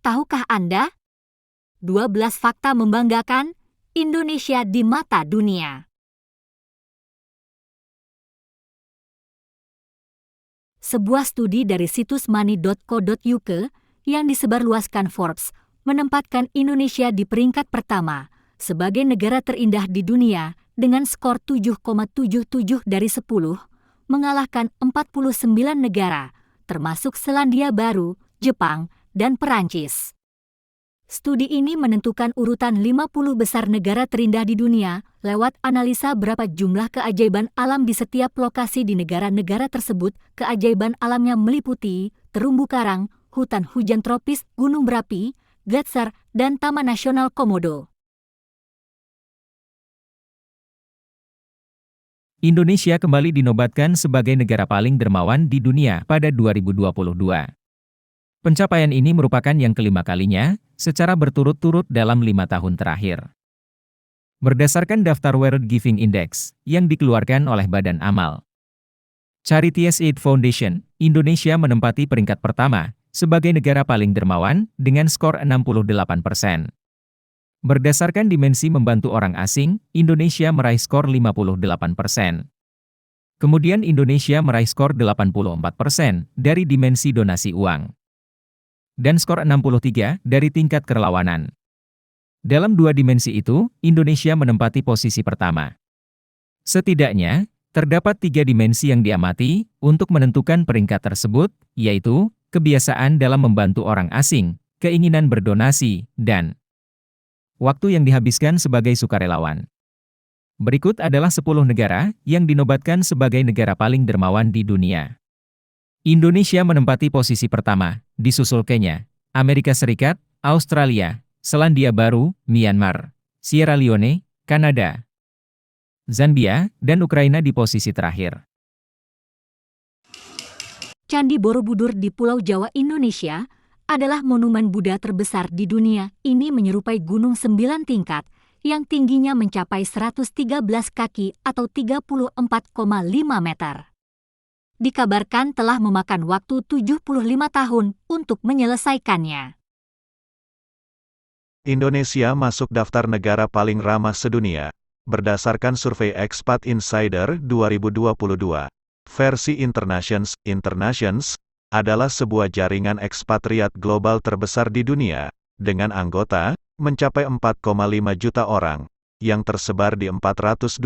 tahukah Anda? 12 fakta membanggakan Indonesia di mata dunia. Sebuah studi dari situs money.co.uk yang disebarluaskan Forbes menempatkan Indonesia di peringkat pertama sebagai negara terindah di dunia dengan skor 7,77 dari 10, mengalahkan 49 negara, termasuk Selandia Baru, Jepang, dan Perancis. Studi ini menentukan urutan 50 besar negara terindah di dunia lewat analisa berapa jumlah keajaiban alam di setiap lokasi di negara-negara tersebut. Keajaiban alamnya meliputi terumbu karang, hutan hujan tropis, gunung berapi, gletser, dan Taman Nasional Komodo. Indonesia kembali dinobatkan sebagai negara paling dermawan di dunia pada 2022. Pencapaian ini merupakan yang kelima kalinya, secara berturut-turut dalam 5 tahun terakhir. Berdasarkan daftar World Giving Index yang dikeluarkan oleh Badan Amal Charities Aid Foundation, Indonesia menempati peringkat pertama sebagai negara paling dermawan dengan skor 68%. Berdasarkan dimensi membantu orang asing, Indonesia meraih skor 58%. Kemudian Indonesia meraih skor 84% dari dimensi donasi uang. Dan skor 63 dari tingkat kerelawanan. Dalam dua dimensi itu, Indonesia menempati posisi pertama. Setidaknya, terdapat 3 dimensi yang diamati untuk menentukan peringkat tersebut, yaitu kebiasaan dalam membantu orang asing, keinginan berdonasi, dan waktu yang dihabiskan sebagai sukarelawan. Berikut adalah 10 negara yang dinobatkan sebagai negara paling dermawan di dunia. Indonesia menempati posisi pertama, disusul Kenya, Amerika Serikat, Australia, Selandia Baru, Myanmar, Sierra Leone, Kanada, Zambia, dan Ukraina di posisi terakhir. Candi Borobudur di Pulau Jawa, Indonesia, adalah monumen Buddha terbesar di dunia. Ini menyerupai gunung 9 tingkat yang tingginya mencapai 113 kaki atau 34,5 meter. Dikabarkan telah memakan waktu 75 tahun untuk menyelesaikannya. Indonesia masuk daftar negara paling ramah sedunia, berdasarkan survei Expat Insider 2022. Versi Internations adalah sebuah jaringan ekspatriat global terbesar di dunia, dengan anggota mencapai 4,5 juta orang, yang tersebar di 420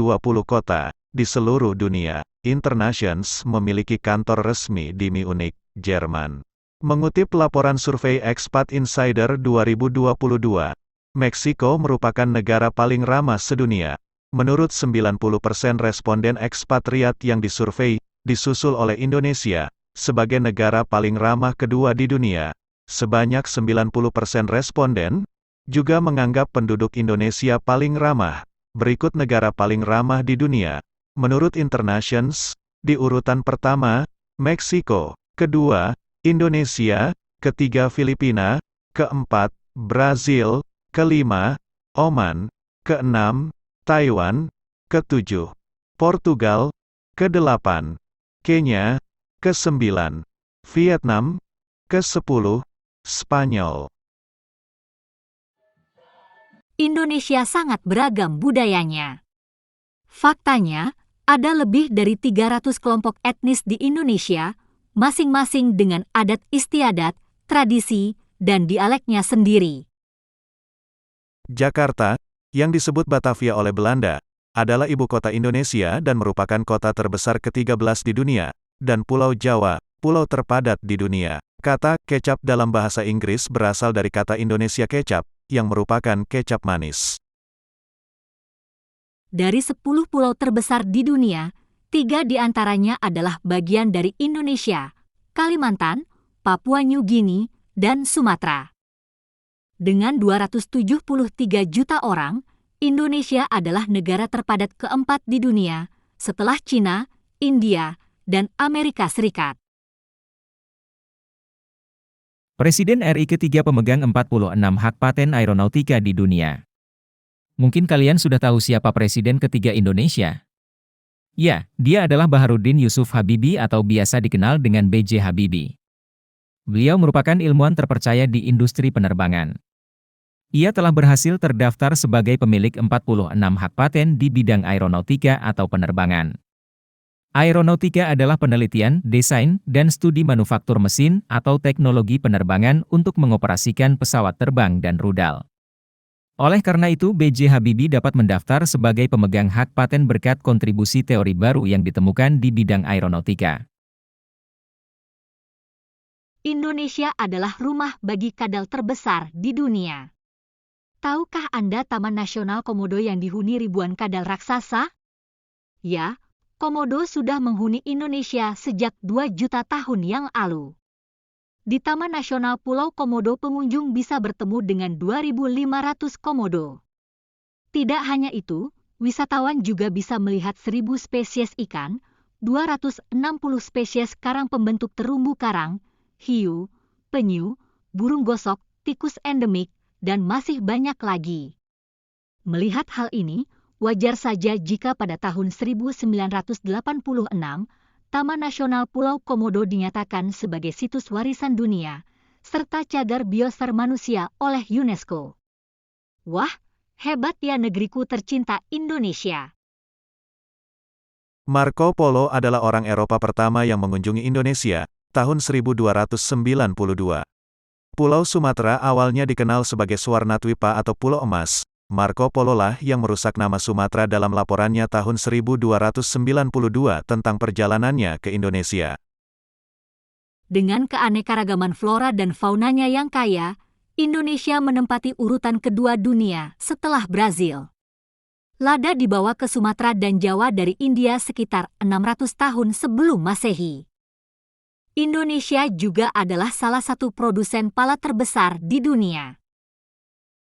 kota di seluruh dunia. Internations memiliki kantor resmi di Munich, Jerman. Mengutip laporan survei Expat Insider 2022, Meksiko merupakan negara paling ramah sedunia. Menurut 90% responden ekspatriat yang disurvei, disusul oleh Indonesia sebagai negara paling ramah kedua di dunia. Sebanyak 90% responden juga menganggap penduduk Indonesia paling ramah. Berikut negara paling ramah di dunia. Menurut Internations, di urutan pertama, Meksiko, kedua, Indonesia, ketiga Filipina, keempat, Brazil, kelima, Oman, keenam, Taiwan, ketujuh, Portugal, kedelapan, Kenya, kesembilan, Vietnam, ke-10, Spanyol. Indonesia sangat beragam budayanya. Faktanya, ada lebih dari 300 kelompok etnis di Indonesia, masing-masing dengan adat istiadat, tradisi, dan dialeknya sendiri. Jakarta, yang disebut Batavia oleh Belanda, adalah ibu kota Indonesia dan merupakan kota terbesar ke-13 di dunia, dan Pulau Jawa, pulau terpadat di dunia. Kata kecap dalam bahasa Inggris berasal dari kata Indonesia kecap, yang merupakan kecap manis. Dari 10 pulau terbesar di dunia, 3 diantaranya adalah bagian dari Indonesia, Kalimantan, Papua New Guinea, dan Sumatera. Dengan 273 juta orang, Indonesia adalah negara terpadat keempat di dunia, setelah Cina, India, dan Amerika Serikat. Presiden RI ketiga pemegang 46 hak paten aeronautika di dunia. Mungkin kalian sudah tahu siapa Presiden ketiga Indonesia? Ya, dia adalah Baharudin Yusuf Habibie atau biasa dikenal dengan B.J. Habibie. Beliau merupakan ilmuwan terpercaya di industri penerbangan. Ia telah berhasil terdaftar sebagai pemilik 46 hak paten di bidang aeronautika atau penerbangan. Aeronautika adalah penelitian, desain, dan studi manufaktur mesin atau teknologi penerbangan untuk mengoperasikan pesawat terbang dan rudal. Oleh karena itu, B.J. Habibie dapat mendaftar sebagai pemegang hak paten berkat kontribusi teori baru yang ditemukan di bidang aeronautika. Indonesia adalah rumah bagi kadal terbesar di dunia. Tahukah Anda Taman Nasional Komodo yang dihuni ribuan kadal raksasa? Ya, Komodo sudah menghuni Indonesia sejak 2 juta tahun yang lalu. Di Taman Nasional Pulau Komodo pengunjung bisa bertemu dengan 2.500 komodo. Tidak hanya itu, wisatawan juga bisa melihat 1.000 spesies ikan, 260 spesies karang pembentuk terumbu karang, hiu, penyu, burung gosok, tikus endemik, dan masih banyak lagi. Melihat hal ini, wajar saja jika pada tahun 1986, Taman Nasional Pulau Komodo dinyatakan sebagai situs warisan dunia, serta cagar biosfer manusia oleh UNESCO. Wah, hebat ya negeriku tercinta Indonesia. Marco Polo adalah orang Eropa pertama yang mengunjungi Indonesia, tahun 1292. Pulau Sumatera awalnya dikenal sebagai Suwarnatwipa atau Pulau Emas. Marco Polo lah yang merusak nama Sumatera dalam laporannya tahun 1292 tentang perjalanannya ke Indonesia. Dengan keanekaragaman flora dan faunanya yang kaya, Indonesia menempati urutan kedua dunia setelah Brazil. Lada dibawa ke Sumatera dan Jawa dari India sekitar 600 tahun sebelum Masehi. Indonesia juga adalah salah satu produsen pala terbesar di dunia.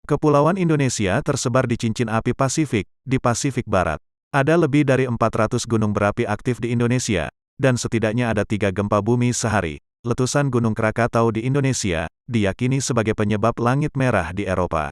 Kepulauan Indonesia tersebar di cincin api Pasifik, di Pasifik Barat. Ada lebih dari 400 gunung berapi aktif di Indonesia, dan setidaknya ada 3 gempa bumi sehari. Letusan Gunung Krakatau di Indonesia, diyakini sebagai penyebab langit merah di Eropa.